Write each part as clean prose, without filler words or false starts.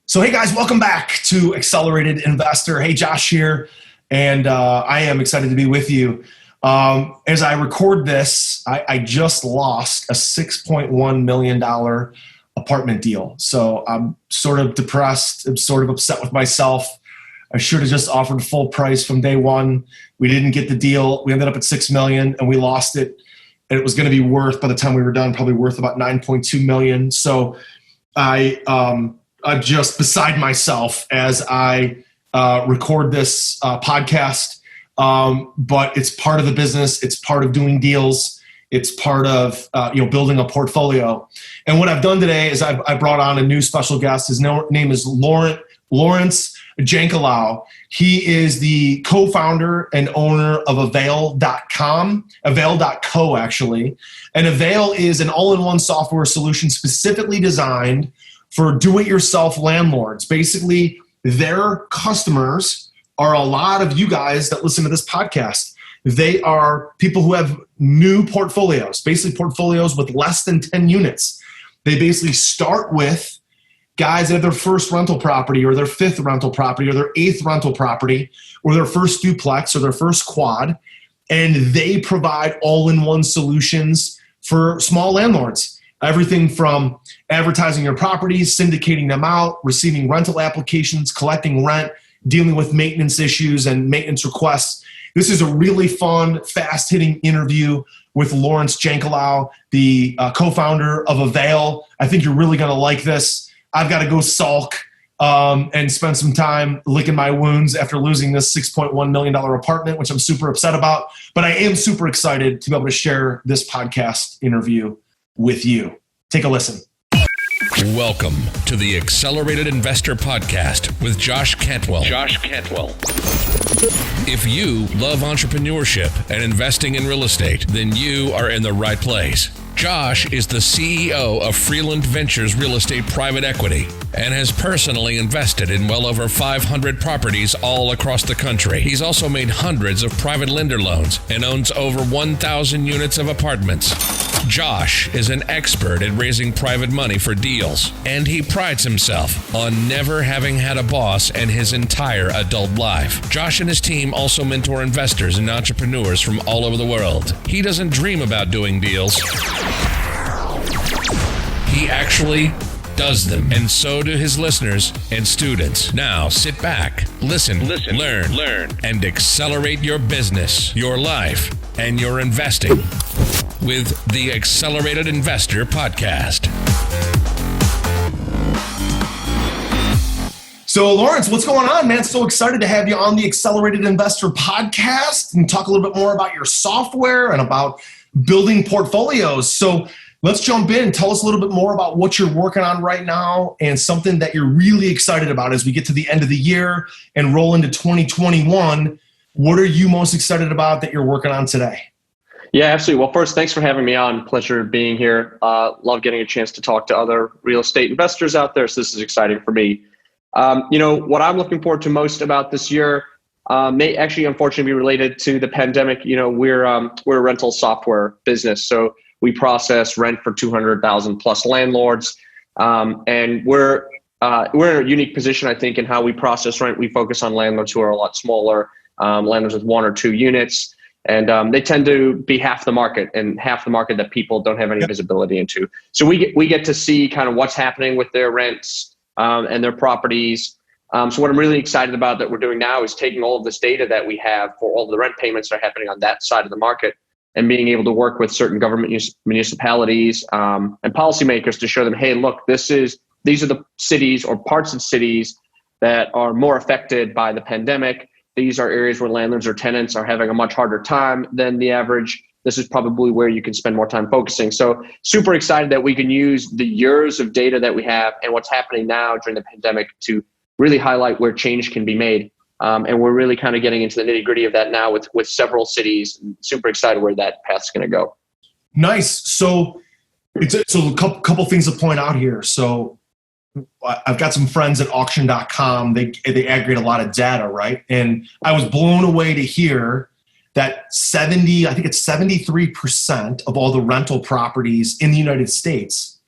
So, hey guys, welcome back to Accelerated Investor. Hey, Josh here, and I am excited to be with you. As I record this, I just lost a $6.1 million apartment deal. So I'm sort of depressed. I'm sort of upset with myself. I should have just offered full price from day one. We didn't get the deal. We ended up at $6 million, and we lost it. And it was going to be worth, by the time we were done, probably worth about $9.2 million. So I'm just beside myself as I record this podcast. But it's part of the business. It's part of doing deals. It's part of building a portfolio. And what I've done today is I brought on a new special guest. His name is Lawrence Jankelow. He is the co-founder and owner of Avail.com, Avail.co actually. And Avail is an all-in-one software solution specifically designed for do-it-yourself landlords. Basically, their customers are a lot of you guys that listen to this podcast. They are people who have new portfolios, basically portfolios with less than 10 units. They basically start with guys that have their first rental property or their fifth rental property or their eighth rental property or their first duplex or their first quad, and they provide all-in-one solutions for small landlords. Everything from advertising your properties, syndicating them out, receiving rental applications, collecting rent, dealing with maintenance issues and maintenance requests. This is a really fun, fast-hitting interview with Lawrence Jankelow, the co-founder of Avail. I think you're really going to like this. I've got to go sulk and spend some time licking my wounds after losing this $6.1 million apartment, which I'm super upset about. But I am super excited to be able to share this podcast interview with you. Take a listen. Welcome to the Accelerated Investor Podcast with Josh Cantwell. If you love entrepreneurship and investing in real estate, then you are in the right place. Josh is the CEO of Freeland Ventures Real Estate Private Equity and has personally invested in well over 500 properties all across the country. He's also made hundreds of private lender loans and owns over 1,000 units of apartments. Josh is an expert at raising private money for deals, and he prides himself on never having had a boss in his entire adult life. Josh and his team also mentor investors and entrepreneurs from all over the world. He doesn't dream about doing deals. He actually does them, and so do his listeners and students. Now sit back, listen, learn, and accelerate your business, your life, and your investing with the Accelerated Investor Podcast. So, Lawrence, what's going on, man? So excited to have you on the Accelerated Investor Podcast and talk a little bit more about your software and about building portfolios. So let's jump in. Tell us a little bit more about what you're working on right now and something that you're really excited about as we get to the end of the year and roll into 2021. What are you most excited about that you're working on today? Yeah, absolutely. Well, first, thanks for having me on. Pleasure being here. Love getting a chance to talk to other real estate investors out there. So this is exciting for me. What I'm looking forward to most about this year may actually, unfortunately, be related to the pandemic. We're a rental software business. So we process rent for 200,000 plus landlords. And we're in a unique position, I think, in how we process rent. We focus on landlords who are a lot smaller, landlords with one or two units. And they tend to be half the market and half the market that people don't have any visibility into. So we get to see kind of what's happening with their rents and their properties. So what I'm really excited about that we're doing now is taking all of this data that we have for all of the rent payments that are happening on that side of the market and being able to work with certain government municipalities and policymakers to show them, hey, look, these are the cities or parts of cities that are more affected by the pandemic. These are areas where landlords or tenants are having a much harder time than the average. This is probably where you can spend more time focusing. So super excited that we can use the years of data that we have and what's happening now during the pandemic to really highlight where change can be made. And we're really kind of getting into the nitty gritty of that now with several cities. Super excited where that path's going to go. Nice. So a couple things to point out here. So I've got some friends at auction.com. They aggregate a lot of data, right? And I was blown away to hear that 73% of all the rental properties in the United States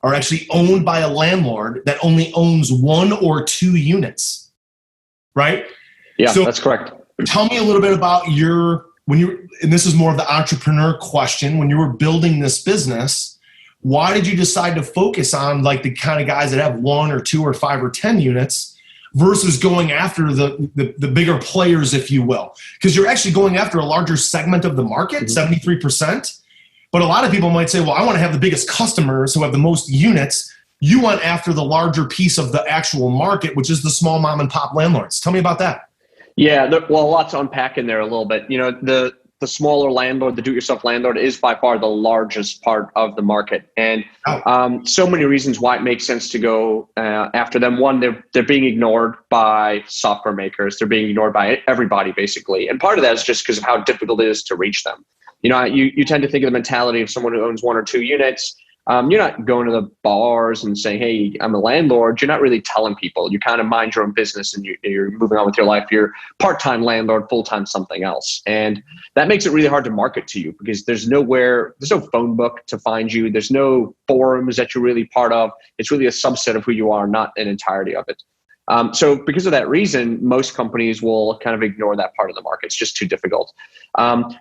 are actually owned by a landlord that only owns 1 or 2 units, right? Yeah, so that's correct. Tell me a little bit about and this is more of the entrepreneur question, when you were building this business, why did you decide to focus on like the kind of guys that have 1 or 2 or 5 or 10 units versus going after the bigger players, if you will? Because you're actually going after a larger segment of the market, 73%. But a lot of people might say, well, I want to have the biggest customers who have the most units. You went after the larger piece of the actual market, which is the small mom and pop landlords. Tell me about that. Yeah, well, a lot to unpack in there a little bit. You know, the smaller landlord, the do-it-yourself landlord, is by far the largest part of the market, and so many reasons why it makes sense to go after them. One, they're being ignored by software makers. They're being ignored by everybody, basically, and part of that is just because of how difficult it is to reach them. You know, you tend to think of the mentality of someone who owns 1 or 2 units. You're not going to the bars and saying, hey, I'm a landlord. You're not really telling people. You kind of mind your own business and you're moving on with your life. You're part-time landlord, full-time something else. And that makes it really hard to market to you because there's no phone book to find you. There's no forums that you're really part of. It's really a subset of who you are, not an entirety of it. So because of that reason, most companies will kind of ignore that part of the market. It's just too difficult.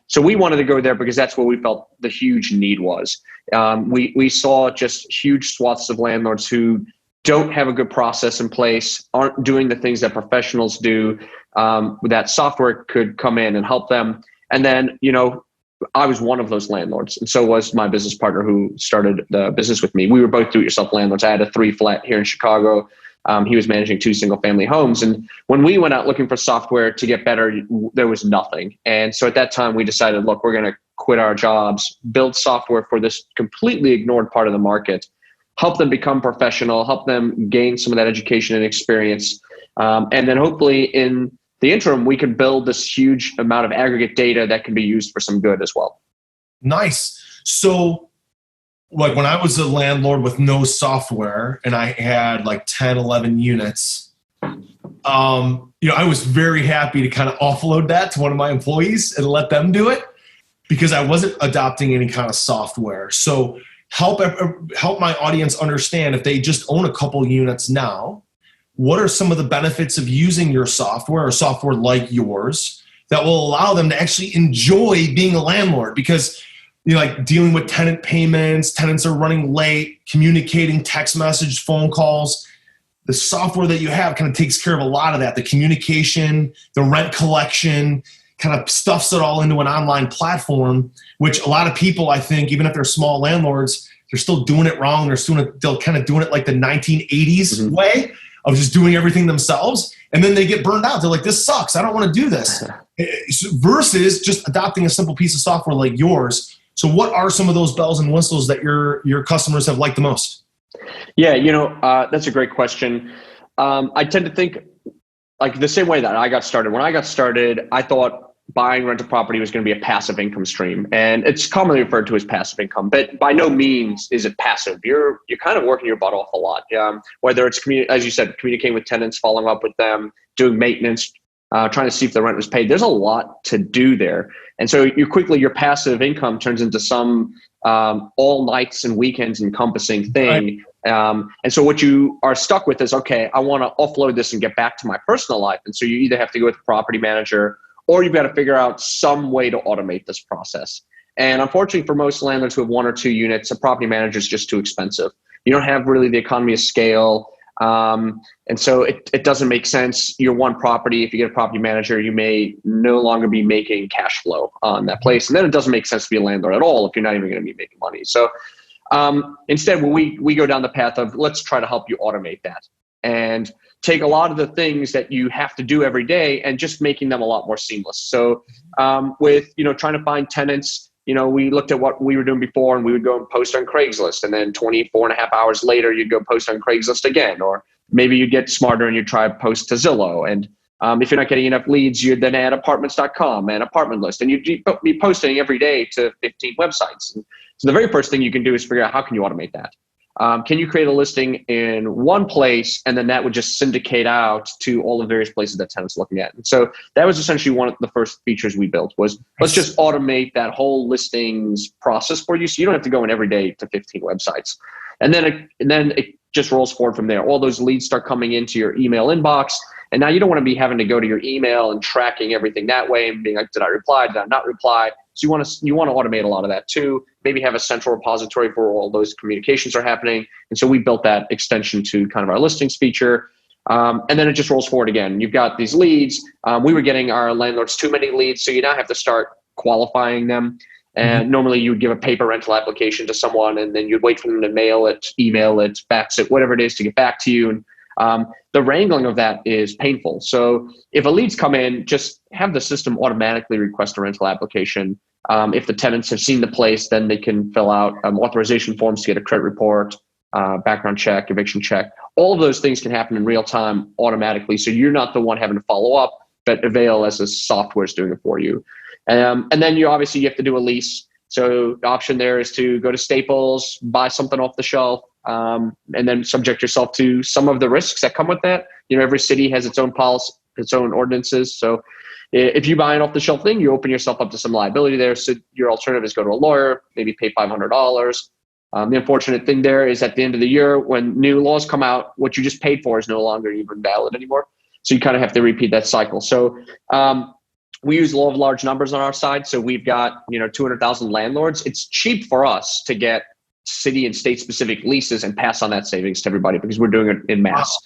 So we wanted to go there because that's where we felt the huge need was. We saw just huge swaths of landlords who don't have a good process in place, aren't doing the things that professionals do, that software could come in and help them. And then, you know, I was one of those landlords, and so was my business partner who started the business with me. We were both do-it-yourself landlords. I had a 3-flat here in Chicago. He was managing 2 single-family homes. And when we went out looking for software to get better, there was nothing. And so at that time, we decided, look, we're going to quit our jobs, build software for this completely ignored part of the market, help them become professional, help them gain some of that education and experience. And then hopefully in the interim, we can build this huge amount of aggregate data that can be used for some good as well. Nice. So like when I was a landlord with no software and I had like 10, 11 units, I was very happy to kind of offload that to one of my employees and let them do it because I wasn't adopting any kind of software. So help my audience understand, if they just own a couple units now, what are some of the benefits of using your software or software like yours that will allow them to actually enjoy being a landlord? Because like dealing with tenant payments, tenants are running late, communicating text message, phone calls. The software that you have kind of takes care of a lot of that. The communication, the rent collection, kind of stuffs it all into an online platform, which a lot of people, I think, even if they're small landlords, they're still doing it wrong. They're kind of doing it like the 1980s way of just doing everything themselves. And then they get burned out. They're like, this sucks. I don't want to do this. Versus just adopting a simple piece of software like yours. So what are some of those bells and whistles that your customers have liked the most? Yeah, that's a great question. I tend to think like the same way that I got started. When I got started, I thought buying rental property was going to be a passive income stream. And it's commonly referred to as passive income, but by no means is it passive. You're kind of working your butt off a lot. Whether it's, as you said, communicating with tenants, following up with them, doing maintenance, trying to see if the rent was paid. There's a lot to do there. And so your passive income turns into some all nights and weekends encompassing thing. Right. And so what you are stuck with is, okay, I want to offload this and get back to my personal life. And so you either have to go with a property manager or you've got to figure out some way to automate this process. And unfortunately for most landlords who have 1 or 2 units, a property manager is just too expensive. You don't have really the economy of scale. And so it doesn't make sense. Your one property, if you get a property manager, you may no longer be making cash flow on that place. And then it doesn't make sense to be a landlord at all if you're not even going to be making money. So instead, we go down the path of let's try to help you automate that and take a lot of the things that you have to do every day and just making them a lot more seamless. So with trying to find tenants, we looked at what we were doing before and we would go and post on Craigslist, and then 24 and a half hours later, you'd go post on Craigslist again. Or maybe you'd get smarter and you'd try to post to Zillow. And if you're not getting enough leads, you'd then add apartments.com and apartment list. And you'd be posting every day to 15 websites. And so the very first thing you can do is figure out how can you automate that? Can you create a listing in one place and then that would just syndicate out to all the various places that tenants are looking at? And so that was essentially one of the first features we built was let's just automate that whole listings process for you so you don't have to go in every day to 15 websites. And then it just rolls forward from there. All those leads start coming into your email inbox. And now you don't want to be having to go to your email and tracking everything that way and being like, did I reply? Did I not reply? So you want to automate a lot of that too. Maybe have a central repository for all those communications are happening. And so we built that extension to kind of our listings feature. And then it just rolls forward again. You've got these leads. We were getting our landlords too many leads. So you now have to start qualifying them. And normally you would give a paper rental application to someone and then you'd wait for them to mail it, email it, fax it, whatever it is to get back to you. And the wrangling of that is painful. So if a leads come in, just have the system automatically request a rental application. If the tenants have seen the place, then they can fill out authorization forms to get a credit report, background check, eviction check. All of those things can happen in real time automatically. So you're not the one having to follow up, but Avail as a software is doing it for you. And then you have to do a lease. So the option there is to go to Staples, buy something off the shelf, and then subject yourself to some of the risks that come with that. Every city has its own policy, its own ordinances. So if you buy an off the shelf thing, you open yourself up to some liability there. So your alternative is go to a lawyer, maybe pay $500. The unfortunate thing there is at the end of the year, when new laws come out, what you just paid for is no longer even valid anymore. So you kind of have to repeat that cycle. So we use law of large numbers on our side. So we've got 200,000 landlords. It's cheap for us to get city and state specific leases and pass on that savings to everybody because we're doing it in mass. Wow.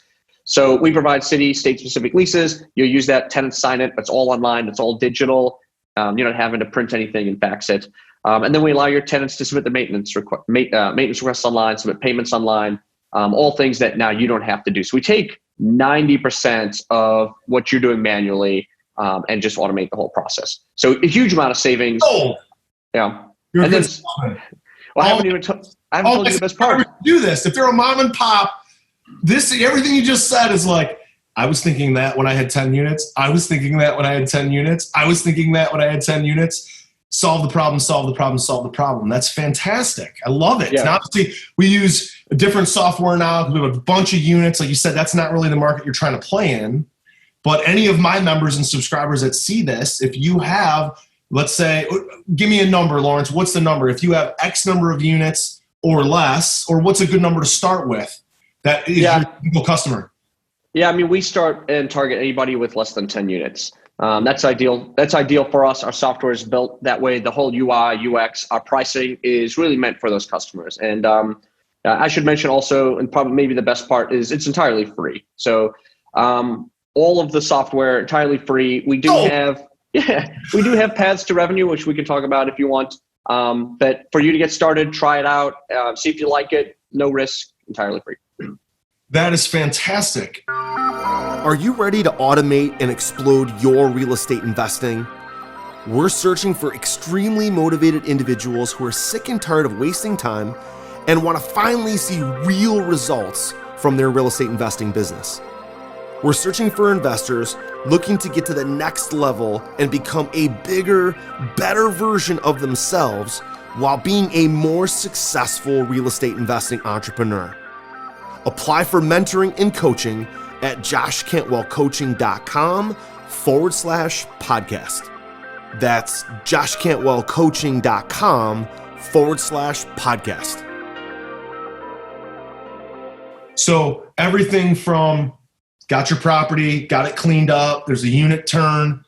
So we provide city, state specific leases. You'll use that, tenants sign it. It's all online. It's all digital. You're not having to print anything and fax it. And then we allow your tenants to submit the maintenance requests online, submit payments online, all things that now you don't have to do. So we take 90% of what you're doing manually and just automate the whole process. So a huge amount of savings. Oh, yeah. You're and then, well, I haven't even told you the best part. Do this. If you're a mom and pop, everything you just said is like, I was thinking that when I had 10 units. I was thinking that when I had 10 units. I was thinking that when I had 10 units. Solve the problem, solve the problem, solve the problem. That's fantastic. I love it. Yeah. And obviously, we use a different software now. We have a bunch of units. Like you said, that's not really the market you're trying to play in. But any of my members and subscribers that see this, if you have, let's say, give me a number, Lawrence. What's the number? If you have X number of units or less, or what's a good number to start with that is your typical customer? Yeah, we start and target anybody with less than 10 units. That's ideal. That's ideal for us. Our software is built that way. The whole UI, UX, our pricing is really meant for those customers. And I should mention also, and probably maybe the best part is it's entirely free. So all of the software entirely free. We do have paths to revenue, which we can talk about if you want. But for you to get started, try it out, see if you like it. No risk, entirely free. That is fantastic. Are you ready to automate and explode your real estate investing? We're searching for extremely motivated individuals who are sick and tired of wasting time and want to finally see real results from their real estate investing business. We're searching for investors looking to get to the next level and become a bigger, better version of themselves while being a more successful real estate investing entrepreneur. Apply for mentoring and coaching at joshcantwellcoaching.com/podcast. That's joshcantwellcoaching.com/podcast. So everything from got your property, got it cleaned up, there's a unit turn,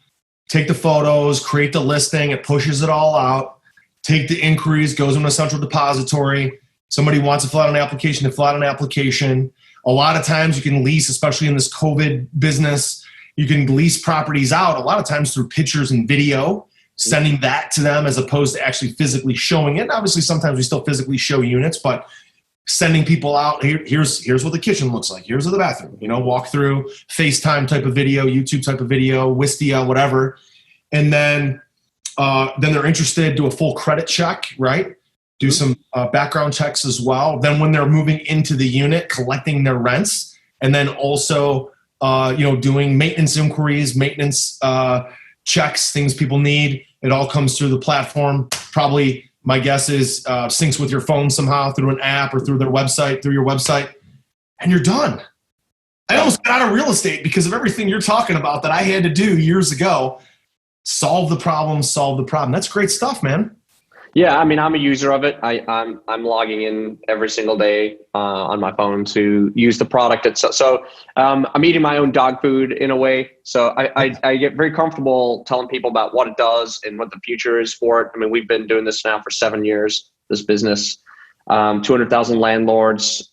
take the photos, create the listing, it pushes it all out, take the inquiries, goes in a central depository. Somebody wants to fill out an application, they fill out an application. A lot of times you can lease, especially in this COVID business, you can lease properties out a lot of times through pictures and video, sending that to them as opposed to actually physically showing it. And obviously, sometimes we still physically show units, but sending people out, here's what the kitchen looks like. Here's the bathroom, walk through, FaceTime type of video, YouTube type of video, Wistia, whatever. And then they're interested, do a full credit check, right? Do some background checks as well. Then when they're moving into the unit, collecting their rents, and then also, doing maintenance inquiries, maintenance checks, things people need. It all comes through the platform. Probably my guess is syncs with your phone somehow through an app or through their website, through your website, and you're done. I almost got out of real estate because of everything you're talking about that I had to do years ago. Solve the problem. That's great stuff, man. Yeah, I mean, I'm a user of it. I'm logging in every single day on my phone to use the product itself. So I'm eating my own dog food in a way. So I get very comfortable telling people about what it does and what the future is for it. I mean, we've been doing this now for 7 years, this business, 200,000 landlords.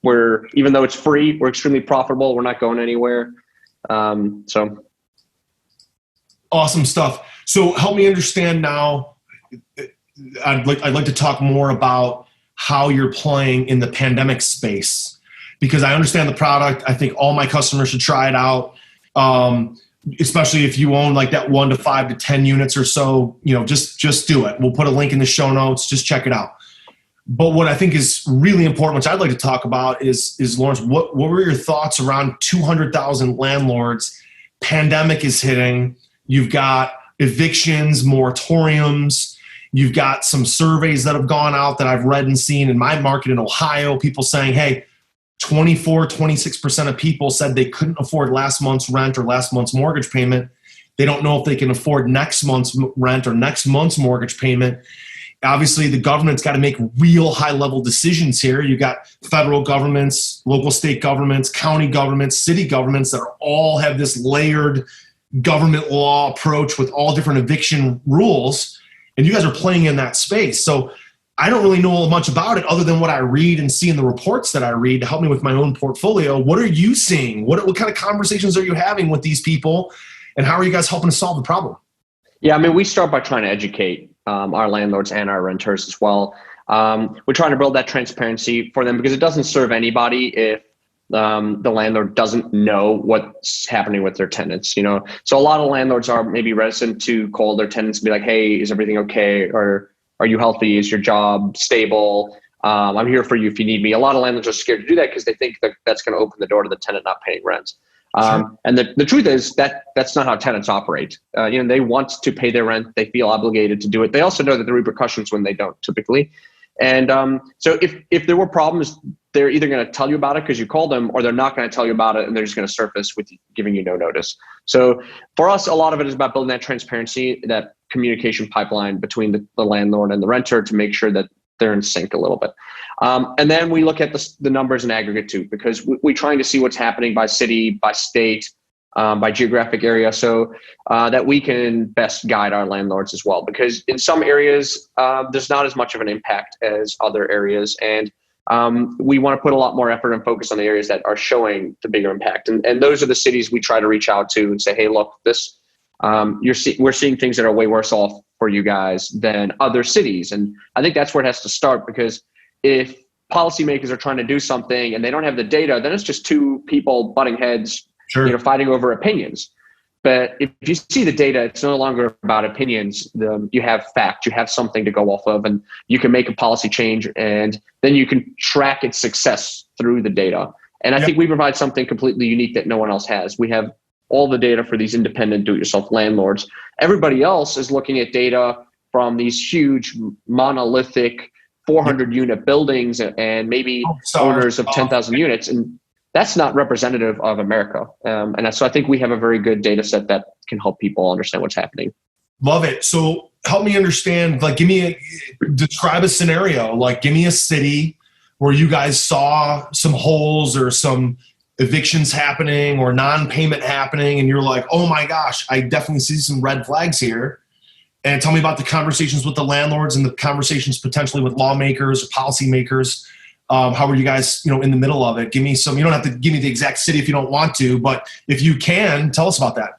We're, even though it's free, we're extremely profitable. We're not going anywhere. So Awesome stuff. So help me understand now. I'd like to talk more about how you're playing in the pandemic space, because I understand the product. I think all my customers should try it out, especially if you own like that 1 to 5 to 10 units or so. Just do it. We'll put a link in the show notes. Just check it out. But what I think is really important, which I'd like to talk about, is Lawrence, what were your thoughts around 200,000 landlords? Pandemic is hitting. You've got evictions, moratoriums. You've got some surveys that have gone out that I've read and seen in my market in Ohio, people saying, hey, 26% of people said they couldn't afford last month's rent or last month's mortgage payment. They don't know if they can afford next month's rent or next month's mortgage payment. Obviously, the government's got to make real high-level decisions here. You got federal governments, local state governments, county governments, city governments that all have this layered government law approach with all different eviction rules. And you guys are playing in that space. So I don't really know much about it other than what I read and see in the reports that I read to help me with my own portfolio. What are you seeing? What kind of conversations are you having with these people? And how are you guys helping to solve the problem? Yeah, I mean, we start by trying to educate our landlords and our renters as well. We're trying to build that transparency for them because it doesn't serve anybody if the landlord doesn't know what's happening with their tenants. So a lot of landlords are maybe reticent to call their tenants and be like, hey, is everything okay? Or are you healthy? Is your job stable? I'm here for you if you need me. A lot of landlords are scared to do that because they think that that's going to open the door to the tenant not paying rent. Sure. And the truth is that that's not how tenants operate. They want to pay their rent. They feel obligated to do it. They also know that the repercussions when they don't typically. And so if there were problems, they're either going to tell you about it because you called them, or they're not going to tell you about it and they're just going to surface with giving you no notice. So for us, a lot of it is about building that transparency, that communication pipeline between the landlord and the renter to make sure that they're in sync a little bit. And then we look at the numbers in aggregate too, because we're trying to see what's happening by city, by state, by geographic area, so that we can best guide our landlords as well. Because in some areas, there's not as much of an impact as other areas. And we want to put a lot more effort and focus on the areas that are showing the bigger impact. And those are the cities we try to reach out to and say, hey, look, we're seeing things that are way worse off for you guys than other cities. And I think that's where it has to start, because if policymakers are trying to do something and they don't have the data, then it's just two people butting heads, Sure. Fighting over opinions. But if you see the data, it's no longer about opinions. You have fact, you have something to go off of, and you can make a policy change, and then you can track its success through the data. And I think we provide something completely unique that no one else has. We have all the data for these independent do-it-yourself landlords. Everybody else is looking at data from these huge monolithic 400 unit buildings and maybe owners of 10,000 units. And that's not representative of America. And so I think we have a very good data set that can help people understand what's happening. Love it. So help me understand, describe a scenario, give me a city where you guys saw some holes or some evictions happening or non-payment happening. And you're like, oh my gosh, I definitely see some red flags here. And tell me about the conversations with the landlords and the conversations potentially with lawmakers or policymakers. How are you guys, in the middle of it? Give me some, you don't have to give me the exact city if you don't want to, but if you can, tell us about that.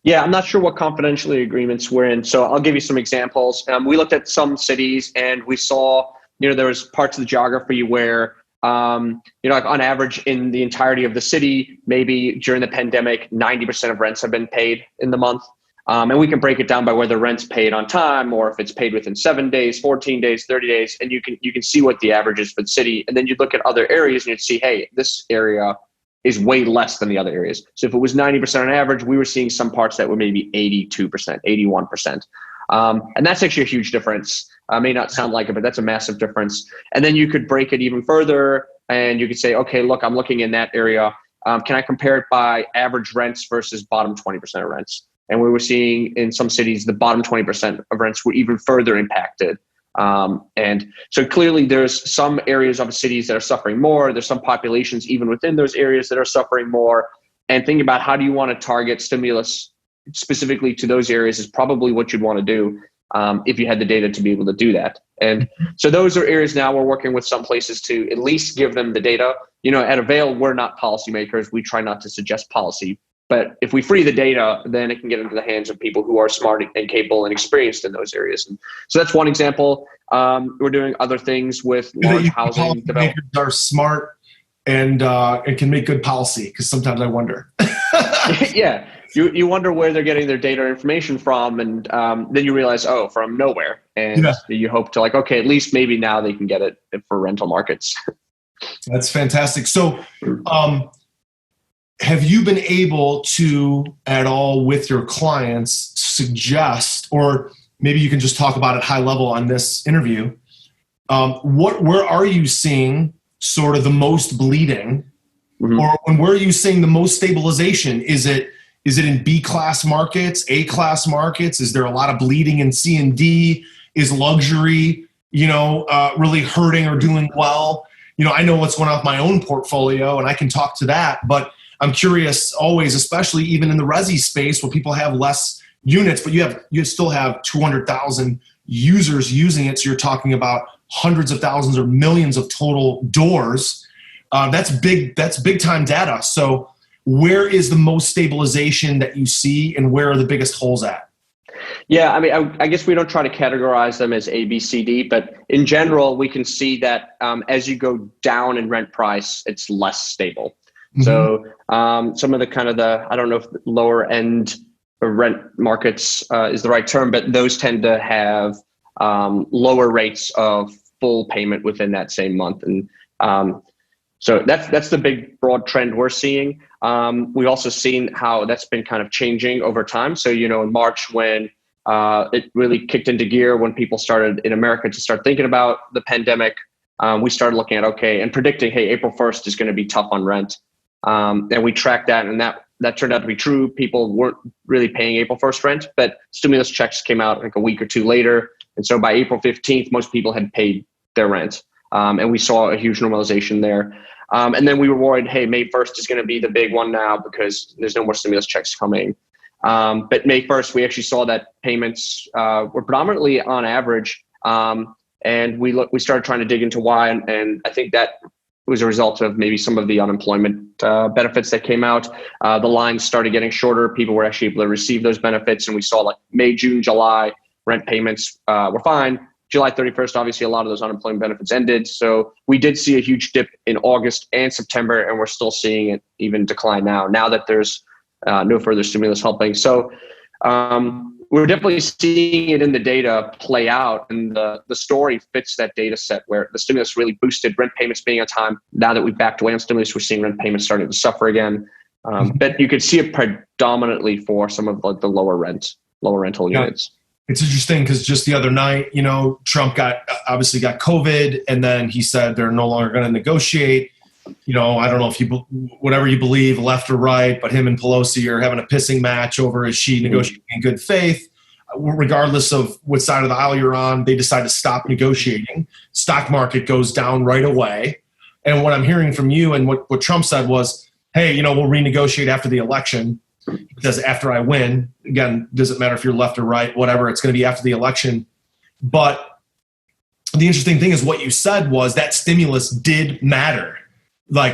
Yeah, I'm not sure what confidentiality agreements we're in. So I'll give you some examples. We looked at some cities and we saw, there was parts of the geography where, on average in the entirety of the city, maybe during the pandemic, 90% of rents have been paid in the month. And we can break it down by whether rent's paid on time or if it's paid within 7 days, 14 days, 30 days. And you can see what the average is for the city. And then you look at other areas and you'd see, hey, this area is way less than the other areas. So if it was 90% on average, we were seeing some parts that were maybe 82%, 81%. And that's actually a huge difference. May not sound like it, but that's a massive difference. And then you could break it even further and you could say, okay, look, I'm looking in that area. Can I compare it by average rents versus bottom 20% of rents? And we were seeing in some cities, the bottom 20% of rents were even further impacted And so clearly there's some areas of cities that are suffering more. There's some populations even within those areas that are suffering more. And thinking about how do you want to target stimulus specifically to those areas is probably what you'd want to do if you had the data to be able to do that. And so those are areas now we're working with some places to at least give them the data. At Avail, we're not policymakers. We try not to suggest policy. But if we free the data, then it can get into the hands of people who are smart and capable and experienced in those areas. And so that's one example. We're doing other things with large housing development. Are smart and can make good policy, because sometimes I wonder. Yeah. You wonder where they're getting their data information from, and then you realize, from nowhere. And you hope to okay, at least maybe now they can get it for rental markets. That's fantastic. So have you been able to, at all with your clients, suggest, or maybe you can just talk about it high level on this interview, where are you seeing sort of the most bleeding, or where are you seeing the most stabilization? Is it in B-class markets, A-class markets? Is there a lot of bleeding in C and D? Is luxury, really hurting or doing well? I know what's going on with my own portfolio, and I can talk to that, but I'm curious always, especially even in the resi space where people have less units, but you still have 200,000 users using it. So you're talking about hundreds of thousands or millions of total doors. That's big time data. So where is the most stabilization that you see, and where are the biggest holes at? Yeah, I mean, I guess we don't try to categorize them as A, B, C, D, but in general, we can see that as you go down in rent price, it's less stable. So some of I don't know if lower end rent markets is the right term, but those tend to have lower rates of full payment within that same month. And so that's the big broad trend we're seeing. We've also seen how that's been kind of changing over time. So, in March, when it really kicked into gear, when people started in America to start thinking about the pandemic, we started looking at, and predicting, hey, April 1st is going to be tough on rent. And we tracked that, and that turned out to be true. People weren't really paying April 1st rent, but stimulus checks came out a week or two later. And so by April 15th, most people had paid their rent. And we saw a huge normalization there. And then we were worried, hey, May 1st is going to be the big one now because there's no more stimulus checks coming. But May 1st, we actually saw that payments were predominantly on average. And we started trying to dig into why. And I think that was a result of maybe some of the unemployment benefits that came out. The lines started getting shorter. People were actually able to receive those benefits. And we saw May, June, July rent payments were fine. July 31st, obviously, a lot of those unemployment benefits ended. So we did see a huge dip in August and September, and we're still seeing it even decline now that there's no further stimulus helping. So we're definitely seeing it in the data play out, and the story fits that data set where the stimulus really boosted rent payments being on time. Now that we've backed away on stimulus, we're seeing rent payments starting to suffer again. But you could see it predominantly for some of the lower rental units. It's interesting because just the other night, Trump obviously got COVID, and then he said they're no longer going to negotiate. I don't know if whatever you believe, left or right, but him and Pelosi are having a pissing match over is she negotiating in good faith. Regardless of what side of the aisle you're on, they decide to stop negotiating. Stock market goes down right away. And what I'm hearing from you and what Trump said was, hey, we'll renegotiate after the election. Because after I win, again, doesn't matter if you're left or right, whatever, it's going to be after the election. But the interesting thing is what you said was that stimulus did matter.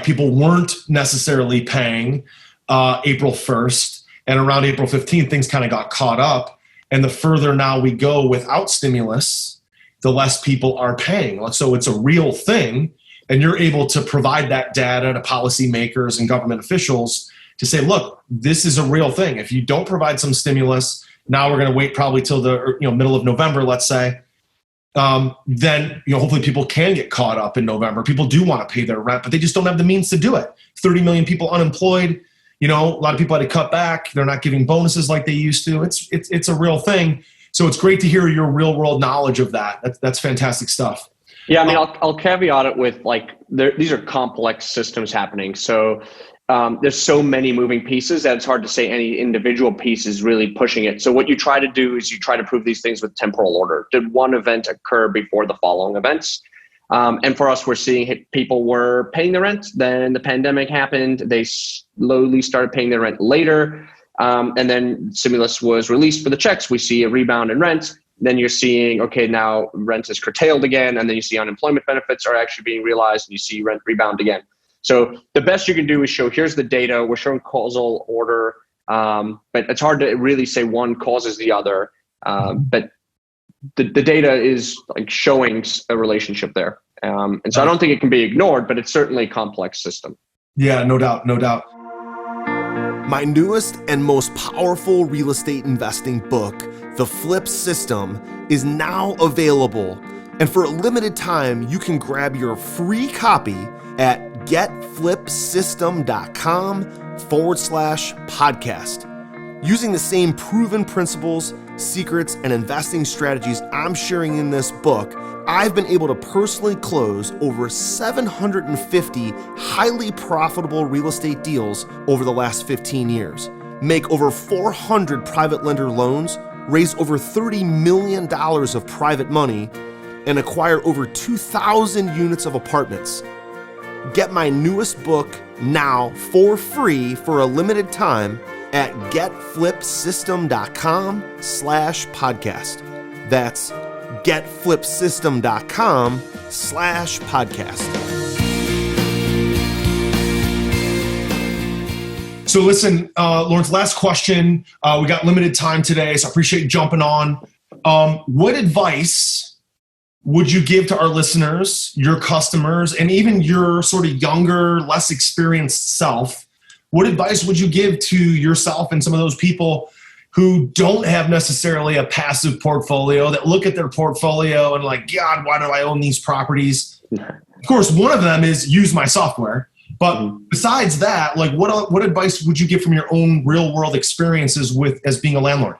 People weren't necessarily paying April 1st, and around April 15th, things kind of got caught up. And the further now we go without stimulus, the less people are paying. So it's a real thing, and you're able to provide that data to policymakers and government officials to say, look, this is a real thing. If you don't provide some stimulus, now we're going to wait probably till the middle of November, let's say. Then hopefully people can get caught up in November. People do want to pay their rent, but they just don't have the means to do it. 30 million people unemployed. A lot of people had to cut back. They're not giving bonuses like they used to. It's a real thing. So it's great to hear your real world knowledge of that. That's fantastic stuff. Yeah, I mean, I'll caveat it with these are complex systems happening. So there's so many moving pieces that it's hard to say any individual piece is really pushing it. So what you try to do is you try to prove these things with temporal order. Did one event occur before the following events? And for us, we're seeing people were paying the rent. Then the pandemic happened. They slowly started paying their rent later. And then stimulus was released for the checks. We see a rebound in rent. Then you're seeing, okay, now rent is curtailed again. And then you see unemployment benefits are actually being realized and you see rent rebound again. So the best you can do is show, here's the data. We're showing causal order. But it's hard to really say one causes the other. But the data is like showing a relationship there. And so I don't think it can be ignored, but it's certainly a complex system. Yeah, no doubt, no doubt. My newest and most powerful real estate investing book, The Flip System, is now available. And for a limited time, you can grab your free copy at getflipsystem.com/podcast. Using the same proven principles, secrets, and investing strategies I'm sharing in this book, I've been able to personally close over 750 highly profitable real estate deals over the last 15 years, make over 400 private lender loans, raise over $30 million of private money, and acquire over 2,000 units of apartments. Get my newest book now for free for a limited time at getflipsystem.com/podcast. That's getflipsystem.com/podcast. So listen, Lawrence, last question. We got limited time today, so I appreciate you jumping on. What advice would you give to our listeners, your customers, and even your sort of younger, less experienced self? What advice would you give to yourself and some of those people who don't have necessarily a passive portfolio, that look at their portfolio and like, God, why do I own these properties? Of course, one of them is use my software. But besides that, like what advice would you give from your own real world experiences as being a landlord?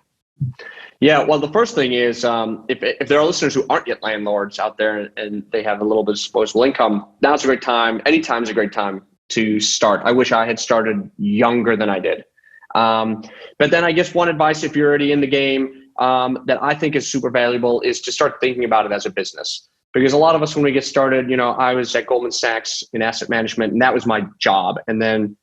Yeah, well, the first thing is if there are listeners who aren't yet landlords out there and they have a little bit of disposable income, now's a great time. Anytime is a great time to start. I wish I had started younger than I did. But then I guess one advice, if you're already in the game, that I think is super valuable is to start thinking about it as a business. Because a lot of us, when we get started, I was at Goldman Sachs in asset management, and that was my job. And then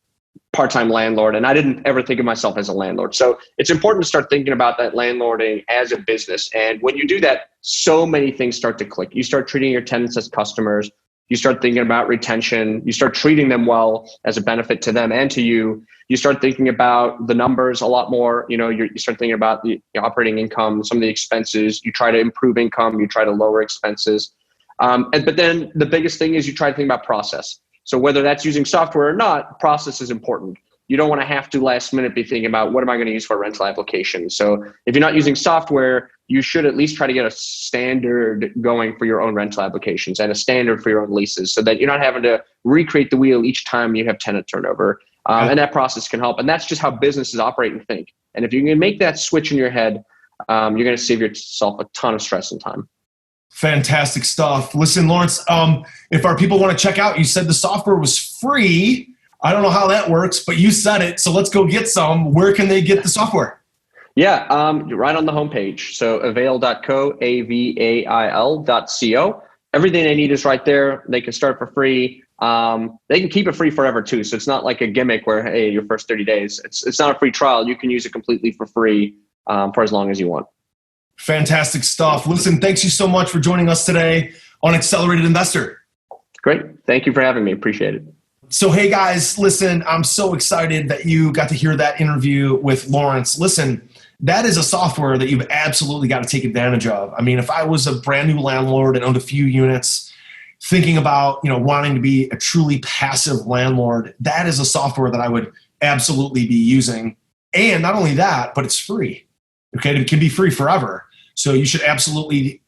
part-time landlord, and I didn't ever think of myself as a landlord. So it's important to start thinking about that landlording as a business. And when you do that, so many things start to click. You start treating your tenants as customers. You start thinking about retention. You start treating them well as a benefit to them and to you. You start thinking about the numbers a lot more. You start thinking about the operating income, some of the expenses. You try to improve income. You try to lower expenses. But then the biggest thing is you try to think about process. So whether that's using software or not, process is important. You don't want to have to last minute be thinking about what am I going to use for a rental application. So if you're not using software, you should at least try to get a standard going for your own rental applications and a standard for your own leases so that you're not having to recreate the wheel each time you have tenant turnover. And that process can help. And that's just how businesses operate and think. And if you can make that switch in your head, you're going to save yourself a ton of stress and time. Fantastic stuff. Listen, Lawrence, if our people want to check out, you said the software was free. I don't know how that works, but you said it. So let's go get some. Where can they get the software? Yeah, right on the homepage. So avail.co, avail.co. Everything they need is right there. They can start for free. They can keep it free forever too. So it's not like a gimmick where, hey, your first 30 days, it's not a free trial. You can use it completely for free for as long as you want. Fantastic stuff. Listen, thanks you so much for joining us today on Accelerated Investor. Great. Thank you for having me. Appreciate it. So, hey guys, listen, I'm so excited that you got to hear that interview with Lawrence. Listen, that is a software that you've absolutely got to take advantage of. I mean, if I was a brand new landlord and owned a few units, thinking about, wanting to be a truly passive landlord, that is a software that I would absolutely be using. And not only that, but it's free. Okay, it can be free forever. So you should absolutely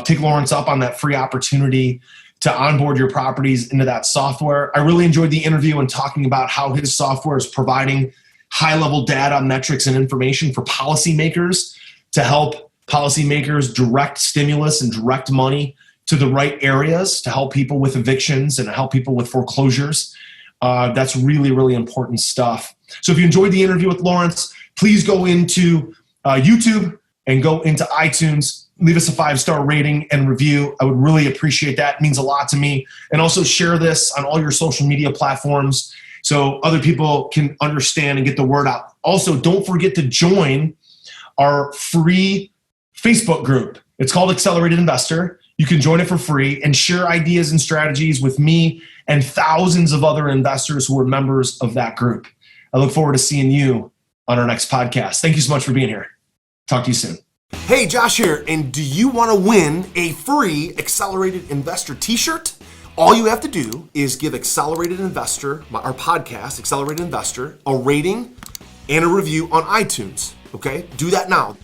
take Lawrence up on that free opportunity to onboard your properties into that software. I really enjoyed the interview and talking about how his software is providing high-level data, metrics, and information for policymakers to help policymakers direct stimulus and direct money to the right areas to help people with evictions and help people with foreclosures. That's really, really important stuff. So if you enjoyed the interview with Lawrence, please go into YouTube and go into iTunes. Leave us a 5-star rating and review. I would really appreciate that. It means a lot to me. And also share this on all your social media platforms so other people can understand and get the word out. Also, don't forget to join our free Facebook group. It's called Accelerated Investor. You can join it for free and share ideas and strategies with me and thousands of other investors who are members of that group. I look forward to seeing you on our next podcast. Thank you so much for being here. Talk to you soon. Hey, Josh here, and do you want to win a free Accelerated Investor t-shirt? All you have to do is give Accelerated Investor, our podcast, Accelerated Investor, a rating and a review on iTunes, okay? Do that now.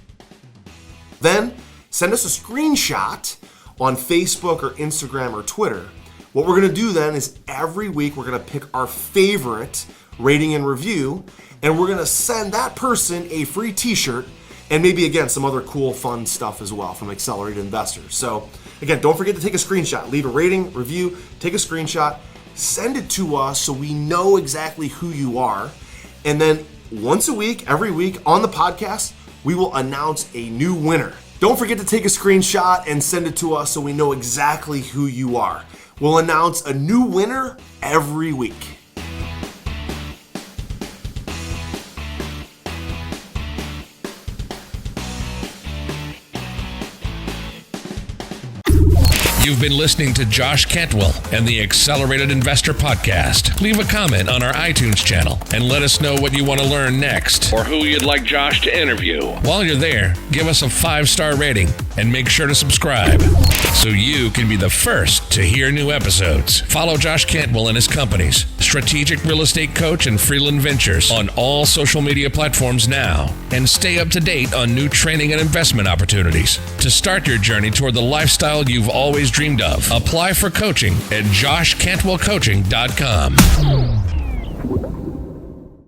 Then send us a screenshot on Facebook or Instagram or Twitter. What we're going to do then is every week we're going to pick our favorite rating and review, and we're going to send that person a free t-shirt and maybe, again, some other cool, fun stuff as well from Accelerated Investors. So, again, don't forget to take a screenshot. Leave a rating, review, take a screenshot, send it to us so we know exactly who you are. And then once a week, every week on the podcast, we will announce a new winner. Don't forget to take a screenshot and send it to us so we know exactly who you are. We'll announce a new winner every week. You've been listening to Josh Cantwell and the Accelerated Investor Podcast. Leave a comment on our iTunes channel and let us know what you want to learn next or who you'd like Josh to interview. While you're there, give us a 5-star rating and make sure to subscribe so you can be the first to hear new episodes. Follow Josh Cantwell and his companies, Strategic Real Estate Coach and Freeland Ventures, on all social media platforms now, and stay up to date on new training and investment opportunities. To start your journey toward the lifestyle you've always dreamed of, apply for coaching at joshcantwellcoaching.com.